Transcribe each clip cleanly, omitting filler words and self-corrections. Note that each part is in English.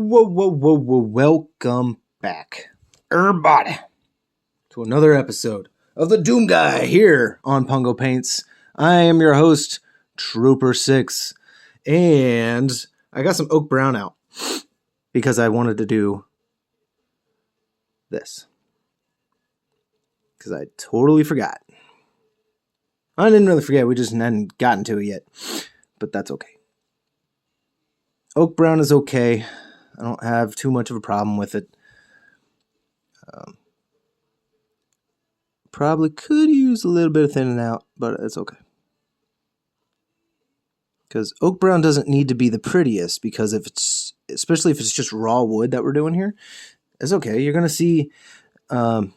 Whoa. Welcome back, everybody, to another episode of the DoomGuy here on Pungo Paints. I am your host, Trooper6, and I got some Oak Brown out because I wanted to do this. Because I totally forgot. I didn't really forget, we just hadn't gotten to it yet, but that's okay. Oak Brown is okay. I don't have too much of a problem with it. Probably could use a little bit of thinning out, but it's okay. Because Oak Brown doesn't need to be the prettiest, because especially if it's just raw wood that we're doing here, it's okay. You're going to see, now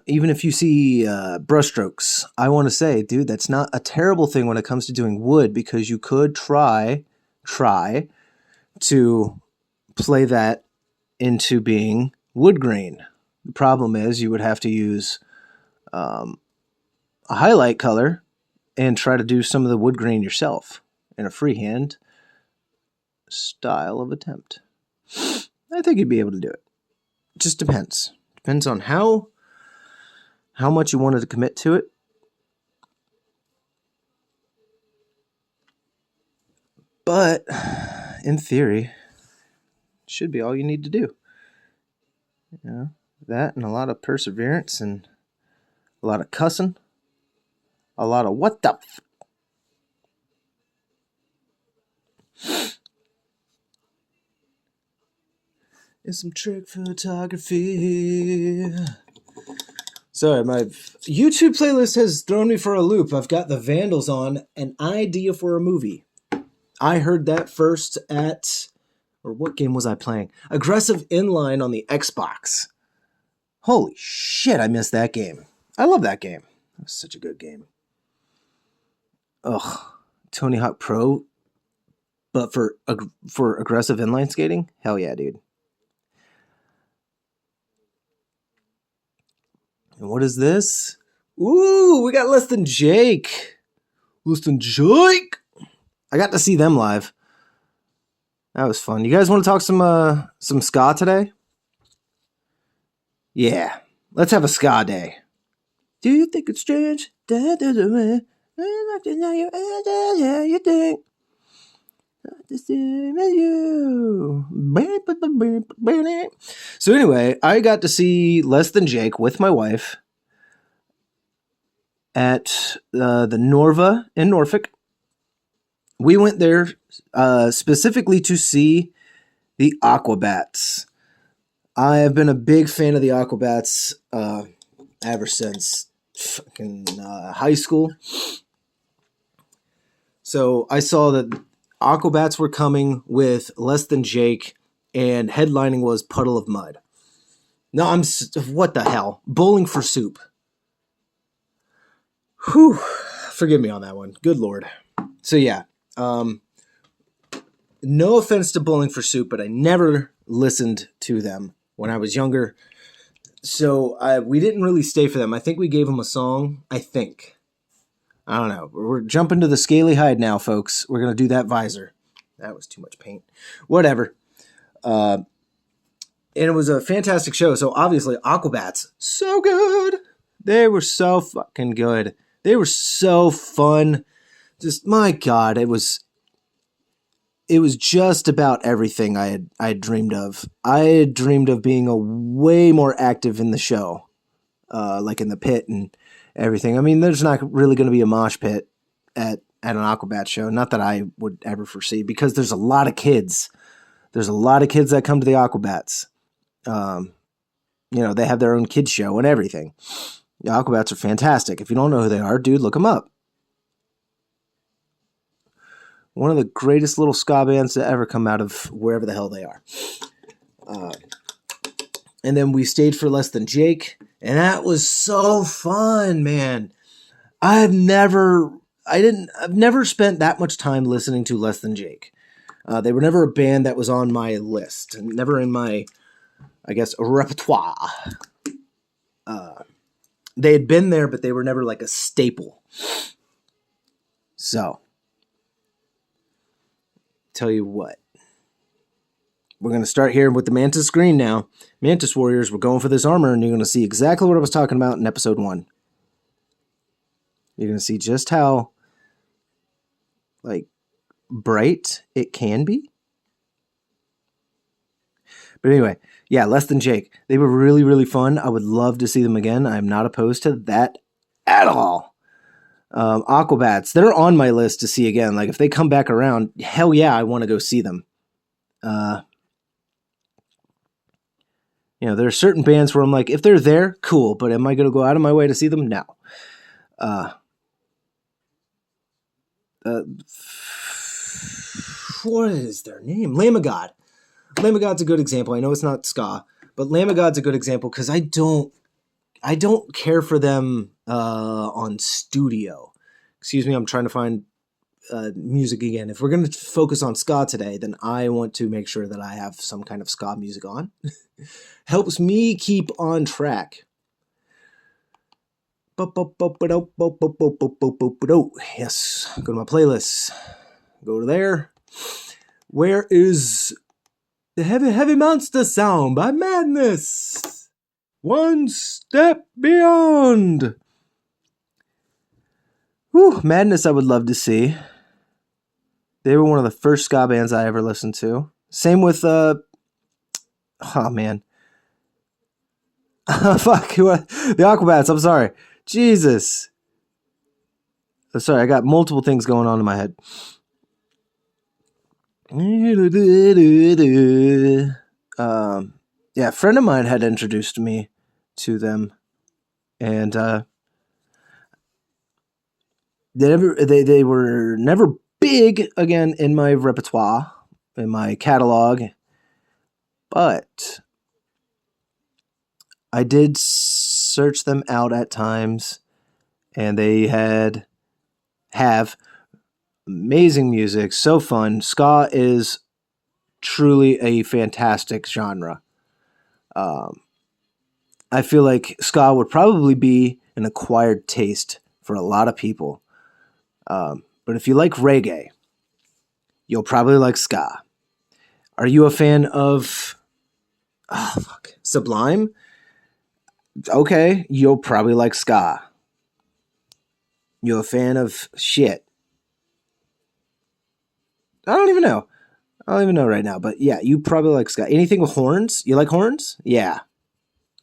even if you see brushstrokes, I want to say, dude, that's not a terrible thing when it comes to doing wood, because you could try to play that into being wood grain. The problem is you would have to use a highlight color and try to do some of the wood grain yourself in a freehand style of attempt. I think you'd be able to do it. It just depends. Depends on how much you wanted to commit to it. But in theory, should be all you need to do. You know, that and a lot of perseverance and a lot of cussing. A lot of what the It's some trick photography. Sorry, my YouTube playlist has thrown me for a loop. I've got the Vandals on, An Idea for a Movie. I heard that first at, or what game was I playing? Aggressive Inline on the Xbox. Holy shit, I missed that game. I love that game. It was such a good game. Ugh, Tony Hawk Pro, but for aggressive inline skating? Hell yeah, dude. And what is this? Ooh, we got Less Than Jake. Less Than Jake. I got to see them live. That was fun. You guys want to talk some ska today? Yeah, let's have a ska day. Do you think it's strange? You think the same as you. So anyway, I got to see Less Than Jake with my wife at the Norva in Norfolk. We went there specifically to see the Aquabats. I have been a big fan of the Aquabats ever since fucking high school. So I saw that Aquabats were coming with Less Than Jake, and headlining was Puddle of Mud. No, what the hell? Bowling for Soup. Whew. Forgive me on that one. Good Lord. So yeah. No offense to Bowling for Soup, but I never listened to them when I was younger. So we didn't really stay for them. I think we gave them a song. I don't know. We're jumping to the Scaly Hide now, folks. We're going to do that visor. That was too much paint. Whatever. And it was a fantastic show. So obviously, Aquabats, so good. They were so fucking good. They were so fun. Just, my God, it was just about everything I had dreamed of. I had dreamed of being way more active in the show, like in the pit and everything. I mean, there's not really going to be a mosh pit at an Aquabat show. Not that I would ever foresee, because there's a lot of kids. There's a lot of kids that come to the Aquabats. They have their own kids show and everything. The Aquabats are fantastic. If you don't know who they are, dude, look them up. One of the greatest little ska bands to ever come out of wherever the hell they are. And then we stayed for Less Than Jake, and that was so fun, man. I've never spent that much time listening to Less Than Jake. They were never a band that was on my list, never in my, I guess, repertoire. They had been there, but they were never like a staple. So, tell you what, we're going to start here with the Mantis Green now. Mantis Warriors, we're going for this armor, and you're going to see exactly what I was talking about in episode 1. You're going to see just how, like, bright it can be. But anyway, yeah, Less Than Jake. They were really, really fun. I would love to see them again. I'm not opposed to that at all. Aquabats, they're on my list to see again. Like, if they come back around, hell yeah, I want to go see them. There are certain bands where I'm like, if they're there, cool. But am I going to go out of my way to see them? No. What is their name? Lamb of God. Lamb of God's a good example. I know it's not ska, but Lamb of God's a good example because I don't care for them on studio. Excuse me, I'm trying to find music again. If we're going to focus on ska today, then I want to make sure that I have some kind of ska music on. Helps me keep on track. Yes, go to my playlist. Go to there. Where is the Heavy Monster Sound by Madness? One Step Beyond. Whew, Madness I would love to see. They were one of the first ska bands I ever listened to. Same with, oh man. Fuck, the Aquabats, I'm sorry. Jesus. I'm sorry, I got multiple things going on in my head. Yeah, a friend of mine had introduced me to them. And they were never big again in my repertoire, in my catalog, but I did search them out at times, and they have amazing music, so fun. Ska is truly a fantastic genre. I feel like ska would probably be an acquired taste for a lot of people. But if you like reggae, you'll probably like ska. Are you a fan of Sublime? Okay, you'll probably like ska. You a fan of shit? I don't even know right now, but yeah, you probably like ska. Anything with horns? You like horns? Yeah,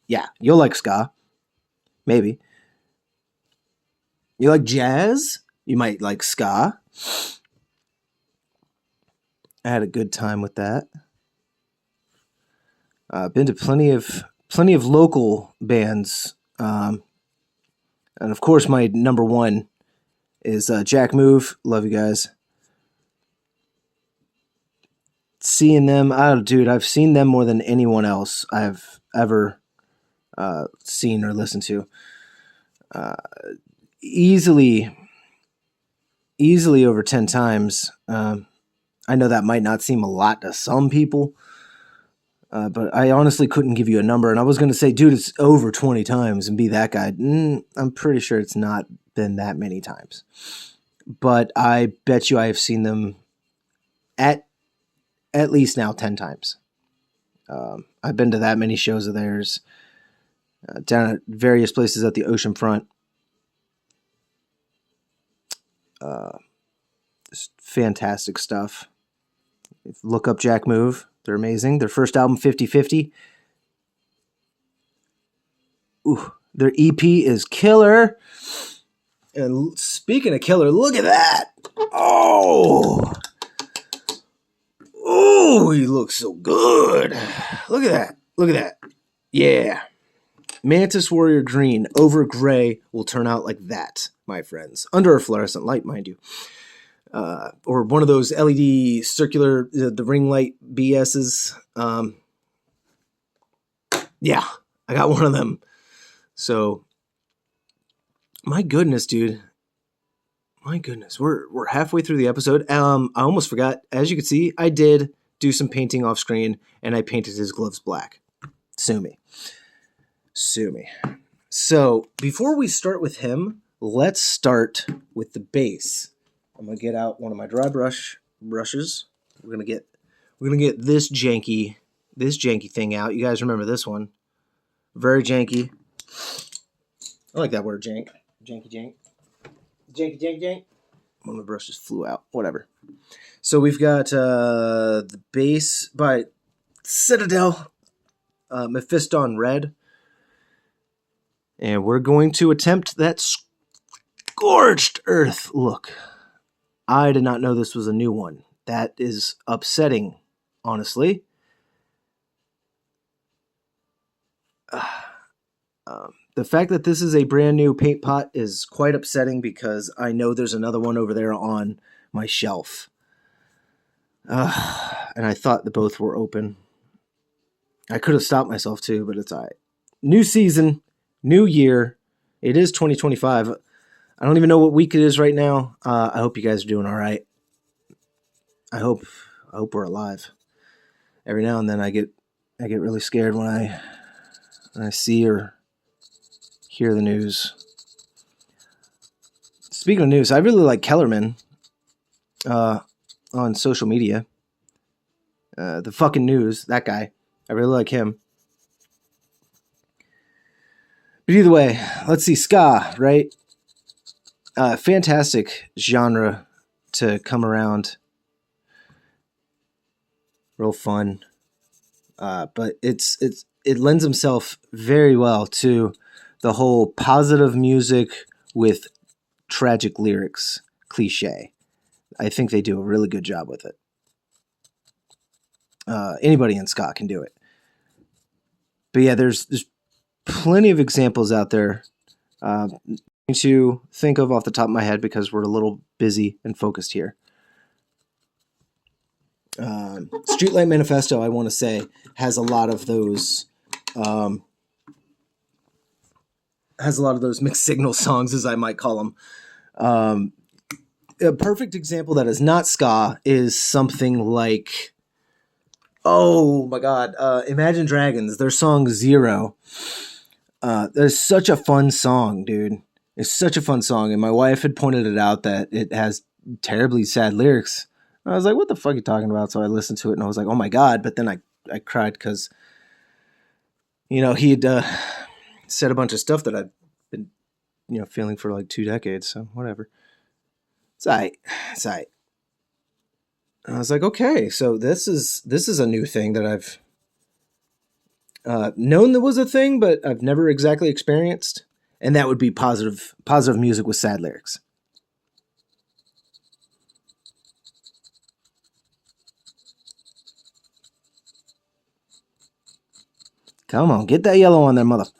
you'll like ska. Maybe. You like jazz? You might like ska. I had a good time with that. Been to plenty of local bands, and of course, my number one is Jack Move. Love you guys. Seeing them, I've seen them more than anyone else I've ever seen or listened to. Easily over 10 times. I know that might not seem a lot to some people, but I honestly couldn't give you a number. And I was going to say, dude, it's over 20 times and be that guy. I'm pretty sure it's not been that many times. But I bet you I have seen them at least now 10 times. I've been to that many shows of theirs, down at various places at the ocean front. Just fantastic stuff. Look up Jack Move. They're amazing. Their first album, 50/50. Ooh, their EP is killer. And speaking of killer, look at that. Oh, he looks so good. Look at that. Yeah. Mantis Warrior Green over gray will turn out like that, my friends. Under a fluorescent light, mind you. Or one of those LED circular, the ring light BSs. Yeah, I got one of them. So, my goodness, dude. My goodness, we're halfway through the episode. I almost forgot. As you can see, I did do some painting off screen, and I painted his gloves black. Sue me. So, before we start with him, let's start with the base. I'm going to get out one of my dry brushes. We're going to get We're going to get this janky thing out. You guys remember this one. Very janky. I like that word, jank. Janky jank. Janky jank jank. One of the brushes flew out. Whatever. So we've got the bass by Citadel, Mephiston Red. And we're going to attempt that Scorched Earth look. I did not know this was a new one. That is upsetting, honestly. The fact that this is a brand new paint pot is quite upsetting because I know there's another one over there on my shelf. And I thought that both were open. I could have stopped myself too, but it's all right. New season, new year. It is 2025. I don't even know what week it is right now. I hope you guys are doing all right. I hope we're alive. Every now and then I get really scared when I see or hear the news. Speaking of news, I really like Kellerman on social media. The fucking news, that guy. I really like him. But either way, let's see. Ska, right? Fantastic genre to come around. Real fun. But it lends himself very well to the whole positive music with tragic lyrics cliche. I think they do a really good job with it. Anybody in ska can do it. But yeah, there's plenty of examples out there to think of off the top of my head because we're a little busy and focused here. Streetlight Manifesto, I want to say, has a lot of those mixed signal songs, as I might call them. A perfect example that is not ska is something like, oh my God, Imagine Dragons, their song Zero. There's such a fun song, dude. It's such a fun song, and my wife had pointed it out that it has terribly sad lyrics. I was like, what the fuck are you talking about? So I listened to it, and I was like, oh my God. But then I cried because, he had said a bunch of stuff that I've been, feeling for like 2 decades. So whatever. It's all right. It's all right. And I was like, okay, so this is a new thing that I've known that was a thing, but I've never exactly experienced. And that would be positive music with sad lyrics. Come on, get that yellow on there, motherfucker.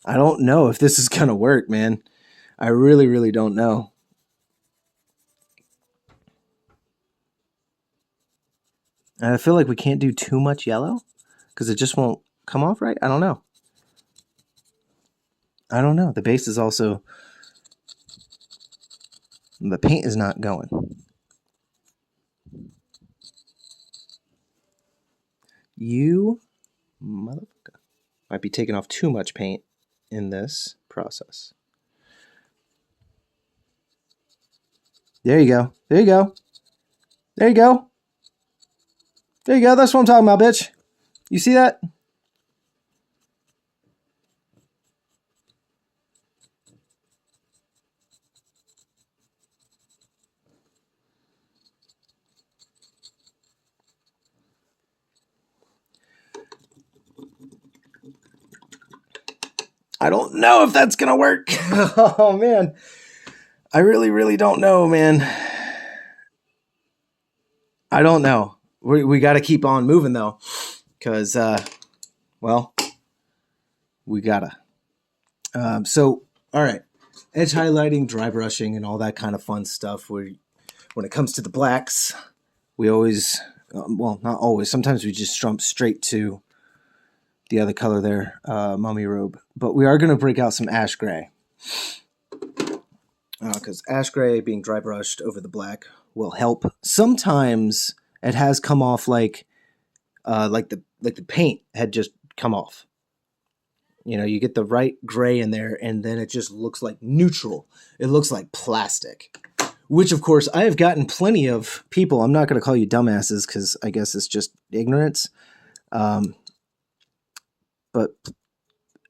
I don't know if this is going to work, man. I really, really don't know. And I feel like we can't do too much yellow because it just won't come off right. I don't know. The base is also... The paint is not going. You motherfucker. Might be taking off too much paint in this process. There you go. There you go. There you go. There you go. That's what I'm talking about, bitch. You see that? I don't know if that's going to work. Oh, man. I really, really don't know, man. I don't know. We got to keep on moving, though. Because, we got to. So, all right. Edge highlighting, dry brushing, and all that kind of fun stuff. When it comes to the blacks, we always, not always, sometimes we just jump straight to the other color there, Mummy Robe. But we are going to break out some ash gray. Because ash gray being dry brushed over the black will help. Sometimes it has come off like the paint had just come off. You know, you get the right gray in there, and then it just looks like neutral. It looks like plastic. Which, of course, I have gotten plenty of people. I'm not going to call you dumbasses because I guess it's just ignorance. But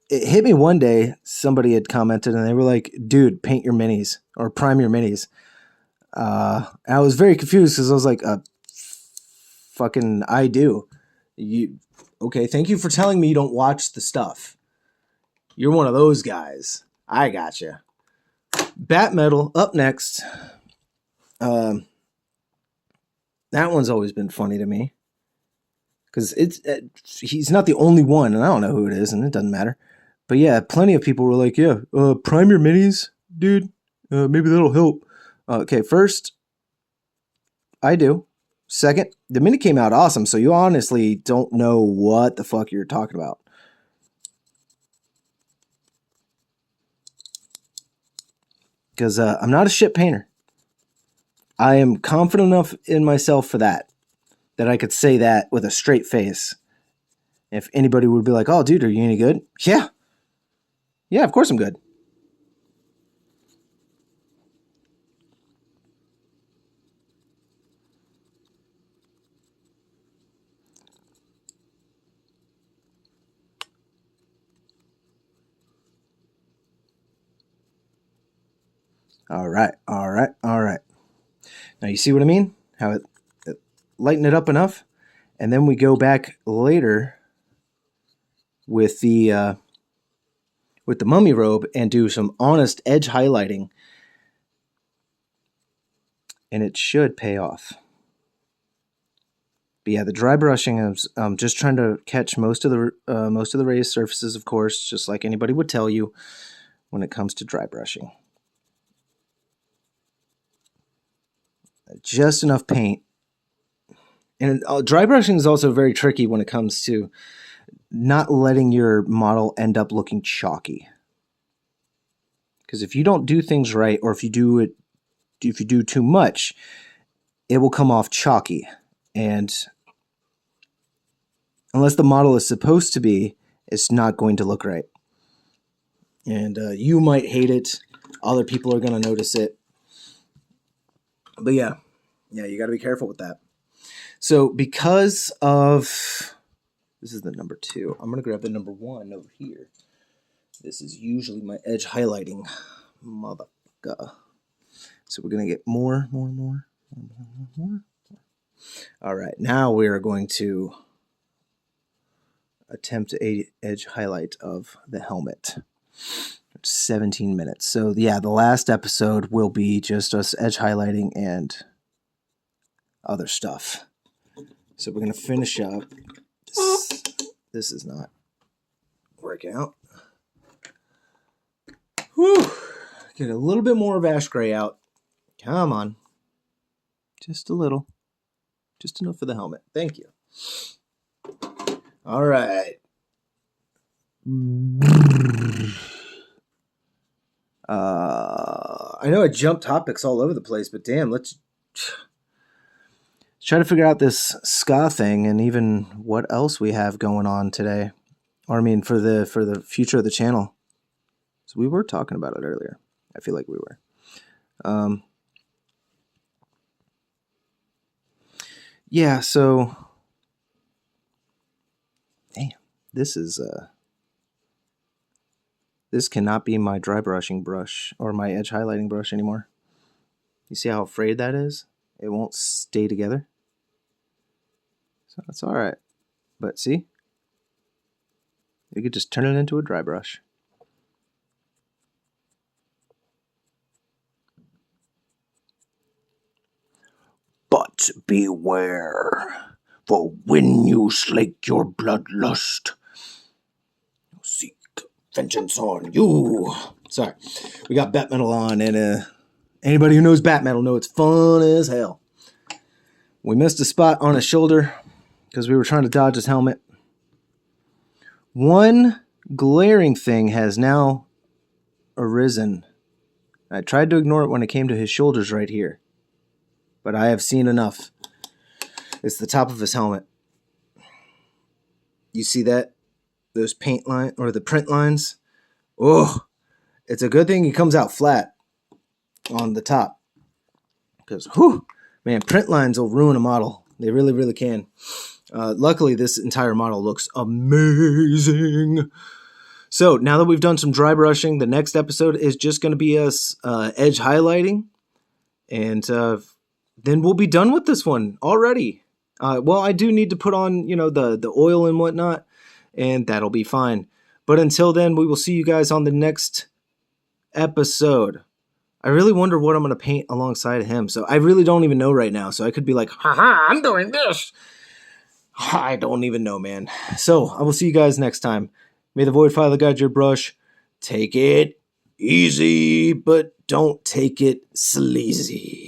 it hit me one day. Somebody had commented, and they were like, "Dude, paint your minis or prime your minis." I was very confused because I was like, "Fucking, I do." You okay? Thank you for telling me you don't watch the stuff. You're one of those guys. I gotcha. Bat Metal up next. That one's always been funny to me because he's not the only one, and I don't know who it is, and it doesn't matter. But yeah, plenty of people were like, "Yeah, prime your minis, dude. Maybe that'll help." Okay, first, I do. Second, the mini came out awesome, so you honestly don't know what the fuck you're talking about. Because I'm not a shit painter. I am confident enough in myself for that I could say that with a straight face. If anybody would be like, "Oh, dude, are you any good?" Yeah. Yeah, of course I'm good. All right. Now you see what I mean? How it lighten it up enough, and then we go back later with the mummy robe and do some honest edge highlighting, and it should pay off. But yeah, the dry brushing is just trying to catch most of the raised surfaces, of course, just like anybody would tell you when it comes to dry brushing. Just enough paint. And dry brushing is also very tricky when it comes to not letting your model end up looking chalky. Because if you don't do things right, or if you do too much, it will come off chalky. And unless the model is supposed to be, it's not going to look right. And you might hate it. Other people are going to notice it. But yeah, you got to be careful with that. So because of, this is the number 2. I'm going to grab the number 1 over here. This is usually my edge highlighting. Motherfucker. So we're going to get more. All right, now we are going to attempt a edge highlight of the helmet. 17 minutes. So yeah, the last episode will be just us edge highlighting and other stuff. So we're going to finish up. This is not working out. Whew. Get a little bit more of ash gray out. Come on. Just a little. Just enough for the helmet. Thank you. All right. I know I jumped topics all over the place, but damn, let's try to figure out this ska thing and even what else we have going on today. Or I mean, for the future of the channel. So we were talking about it earlier. I feel like we were. Yeah, so damn, this cannot be my dry brushing brush or my edge highlighting brush anymore. You see how frayed that is? It won't stay together. So that's all right. But see? You could just turn it into a dry brush. But beware, for when you slake your bloodlust, seek vengeance on you. Sorry, we got Bat Metal on, and anybody who knows Bat Metal knows it's fun as hell. We missed a spot on his shoulder because we were trying to dodge his helmet. One glaring thing has now arisen. I tried to ignore it when it came to his shoulders right here, but I have seen enough. It's the top of his helmet. You see that? those paint line or the print lines. Oh, it's a good thing he comes out flat on the top. Because, man, print lines will ruin a model. They really, really can. Luckily, this entire model looks amazing. So now that we've done some dry brushing, the next episode is just going to be us edge highlighting. And then we'll be done with this one already. Well, I do need to put on, the oil and whatnot, and that'll be fine. But until then, we will see you guys on the next episode. I really wonder what I'm going to paint alongside of him. So I really don't even know right now. So I could be like, haha, I'm doing this. I don't even know, man. So I will see you guys next time. May the Void Father guide your brush. Take it easy, but don't take it sleazy.